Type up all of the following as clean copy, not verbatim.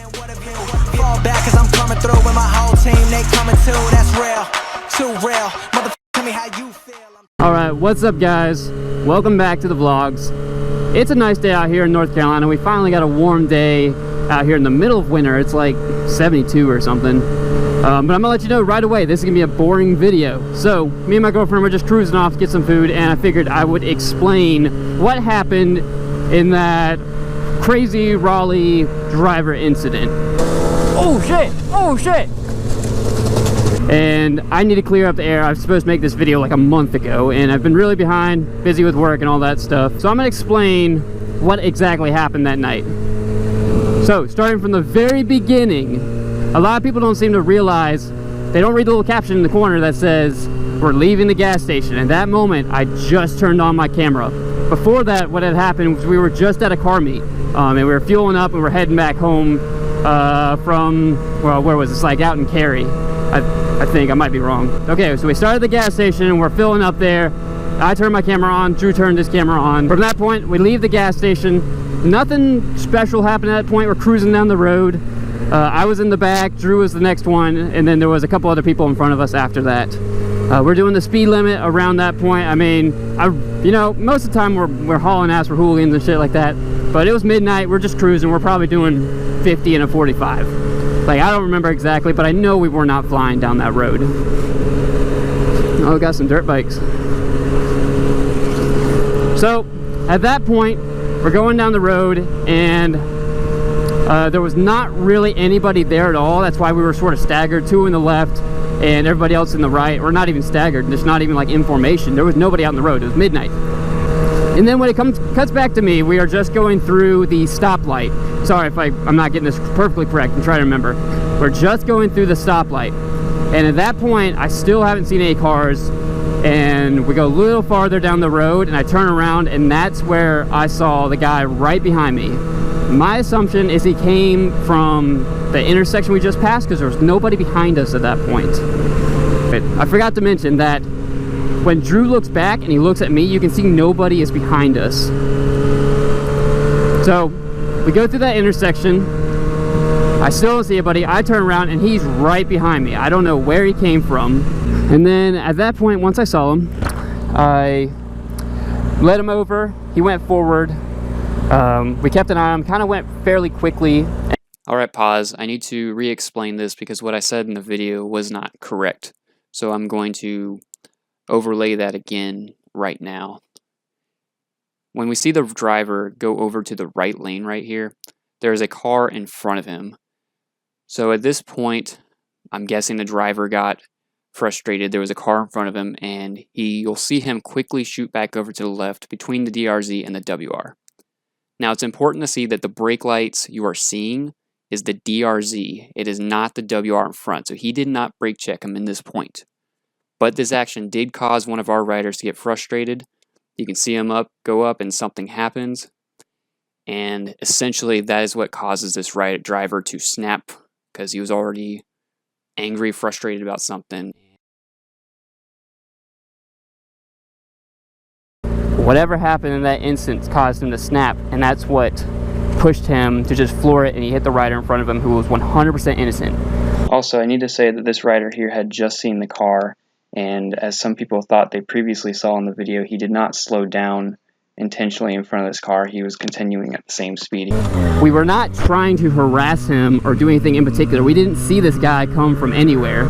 Fall back cause I'm coming through with my whole team, they coming too, that's real, too real. Motherfucker, tell me how you feel. Alright, what's up guys? Welcome back to the vlogs. It's a nice day out here in North Carolina. We finally got a warm day out here in the middle of winter. It's like 72 or something. But I'm gonna let you know right away, this is gonna be a boring video. So, me and my girlfriend were just cruising off to get some food, and I figured I would explain what happened in that crazy Raleigh driver incident. Oh shit! Oh shit! And I need to clear up the air. I was supposed to make this video like a month ago, and I've been really behind, busy with work and all that stuff. So I'm gonna explain what exactly happened that night. So, starting from the very beginning, a lot of people don't seem to realize, they don't read the little caption in the corner that says, "We're leaving the gas station." At that moment, I just turned on my camera. Before that, what had happened was we were just at a car meet, and we were fueling up and we're heading back home from, well, where was this? Like out in Cary. I think, I might be wrong. Okay, so we started the gas station and we're filling up there. I turned my camera on, Drew turned his camera on. From that point, we leave the gas station. Nothing special happened at that point. We're cruising down the road. I was in the back, Drew was the next one, and then there was a couple other people in front of us after that. We're doing the speed limit around that point. I mean, you know, most of the time we're hauling ass for hooligans and shit like that. But it was midnight, we're just cruising. We're probably doing 50 and a 45. Like, I don't remember exactly, but I know we were not flying down that road. Oh, we got some dirt bikes. So, at that point, we're going down the road, and there was not really anybody there at all. That's why we were sort of staggered, two in the left and everybody else in the right. Or not even staggered, there's not even like information. There was nobody out on the road, it was midnight. And then when it cuts back to me, we are just going through the stoplight. Sorry if I'm not getting this perfectly correct, I'm trying to remember. We're just going through the stoplight. And at that point, I still haven't seen any cars. And we go a little farther down the road, and I turn around, and that's where I saw the guy right behind me. My assumption is he came from the intersection we just passed, because there was nobody behind us at that point. But I forgot to mention that when Drew looks back and he looks at me, you can see nobody is behind us. So we go through that intersection. I still don't see anybody. I turn around and he's right behind me. I don't know where he came from. And then at that point, once I saw him, I led him over. He went forward. We kept an eye on him, kind of went fairly quickly. Alright, pause. I need to re-explain this because what I said in the video was not correct. So I'm going to overlay that again right now. When we see the driver go over to the right lane right here, there is a car in front of him. So at this point, I'm guessing the driver got frustrated. There was a car in front of him, and you'll see him quickly shoot back over to the left between the DRZ and the WR. Now it's important to see that the brake lights you are seeing is the DRZ. It is not the WR in front, so he did not brake check him in this point. But this action did cause one of our riders to get frustrated. You can see him go up, and something happens. And essentially that is what causes this driver to snap, because he was already angry, frustrated about something. Whatever happened in that instance caused him to snap, and that's what pushed him to just floor it, and he hit the rider in front of him who was 100% innocent. Also, I need to say that this rider here had just seen the car, and as some people thought they previously saw in the video, he did not slow down intentionally in front of this car. He was continuing at the same speed. We were not trying to harass him or do anything in particular. We didn't see this guy come from anywhere.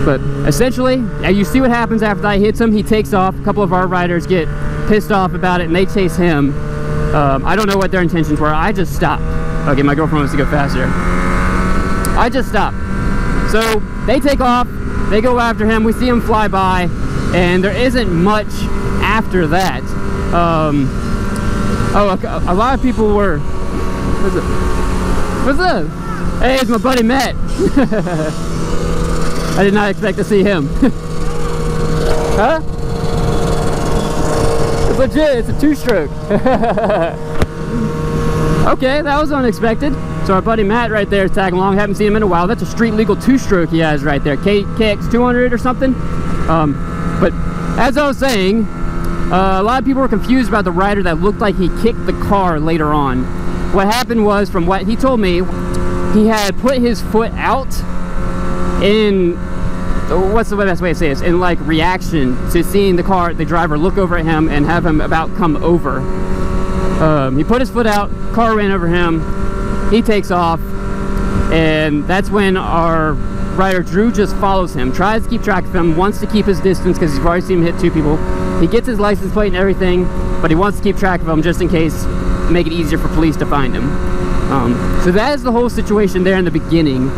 But essentially, you see what happens after that hits him. He takes off. A couple of our riders get pissed off about it and they chase him. I don't know what their intentions were. I just stopped. Okay, my girlfriend wants to go faster. I just stopped. So they take off. They go after him. We see him fly by, and there isn't much after that. A lot of people were. What's up? Hey, it's my buddy Matt. I did not expect to see him. Huh? It's legit. It's a two-stroke. Okay, that was unexpected. So our buddy Matt right there is tagging along. Haven't seen him in a while. That's a street legal two-stroke he has right there. KX 200 or something. But as I was saying, a lot of people were confused about the rider that looked like he kicked the car later on. What happened was, from what he told me, he had put his foot out in, what's the best way to say this, in like reaction to seeing the driver look over at him and have him about come over. He put his foot out, car ran over him, he takes off, and that's when our rider Drew just follows him, tries to keep track of him, wants to keep his distance because he's already seen him hit 2 people. He gets his license plate and everything, but he wants to keep track of him just in case, make it easier for police to find him. So that is the whole situation there in the beginning.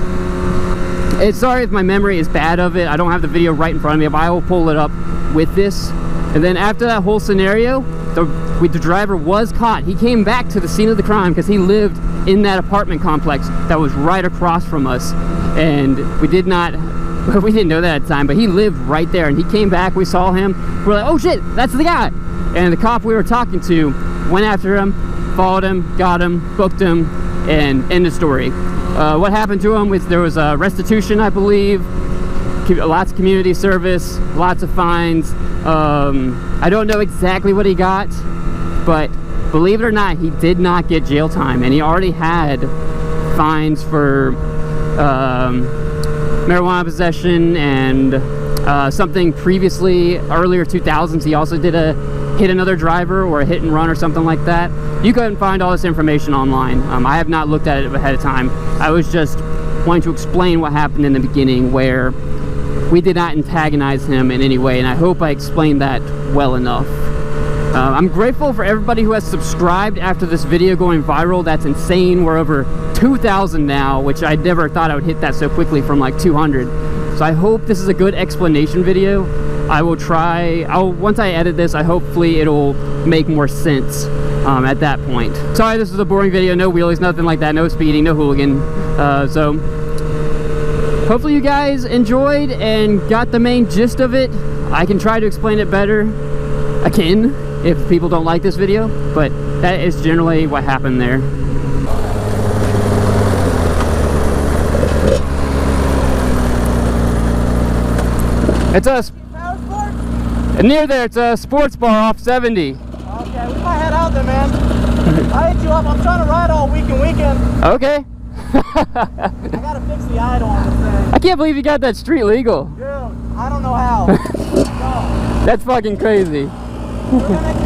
Sorry if my memory is bad of it. I don't have the video right in front of me, but I will pull it up with this. And then after that whole scenario, the driver was caught. He came back to the scene of the crime because he lived in that apartment complex that was right across from us. And we didn't know that at the time, but he lived right there. And he came back, we saw him, we're like, oh shit, that's the guy. And the cop we were talking to went after him, followed him, got him, booked him, and end of story. What happened to him was there was a restitution, I believe, lots of community service, lots of fines. I don't know exactly what he got, but believe it or not, he did not get jail time, and he already had fines for marijuana possession and something previously, earlier 2000s. He also did a hit another driver or a hit and run or something like that. You can find all this information online. I have not looked at it ahead of time. I was just wanting to explain what happened in the beginning, where we did not antagonize him in any way, and I hope I explained that well enough. I'm grateful for everybody who has subscribed after this video going viral. That's insane. We're over 2,000 now, which I never thought I would hit that so quickly from like 200. So I hope this is a good explanation video. I will try, once I edit this, hopefully it'll make more sense at that point. Sorry, this was a boring video, no wheelies, nothing like that, no speeding, no hooligan. So hopefully you guys enjoyed and got the main gist of it. I can try to explain it better. I can, if people don't like this video, but that is generally what happened there. It's a near there. It's a sports bar off 70. Okay, we might head out there, man. I hit you up. I'm trying to ride all weekend. Okay. I gotta fix the idle on this thing. I can't believe you got that street legal. Dude, I don't know how. No. That's fucking crazy. We're gonna make a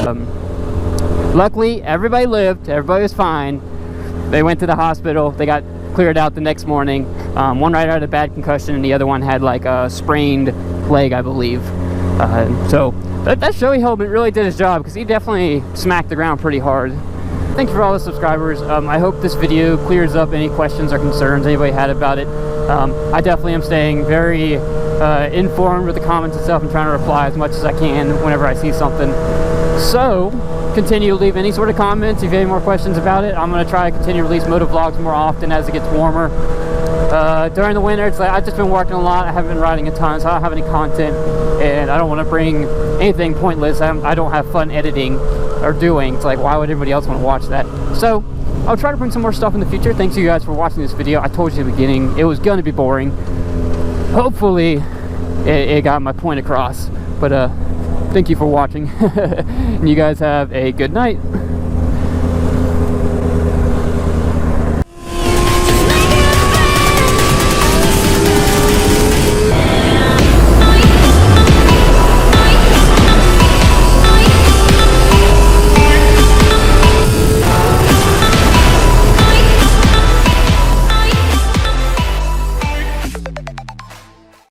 U-turn. Luckily, everybody lived. Everybody was fine. They went to the hospital. They got cleared out the next morning. One rider had a bad concussion, and the other one had like a sprained leg, I believe. So that showy helmet really did his job, because he definitely smacked the ground pretty hard. Thank you for all the subscribers. I hope this video clears up any questions or concerns anybody had about it. I definitely am staying very informed with the comments and stuff, and trying to reply as much as I can whenever I see something. So continue to leave any sort of comments if you have any more questions about it. I'm going to try to continue to release motovlogs more often as it gets warmer. During the winter, it's like I've just been working a lot. I haven't been riding a ton, so I don't have any content, and I don't want to bring anything pointless. I don't have fun editing or doing. It's like, why would anybody else want to watch that? So I'll try to bring some more stuff in the future. Thanks you guys for watching this video. I told you at the beginning it was going to be boring. Hopefully it got my point across, but thank you for watching. And you guys have a good night.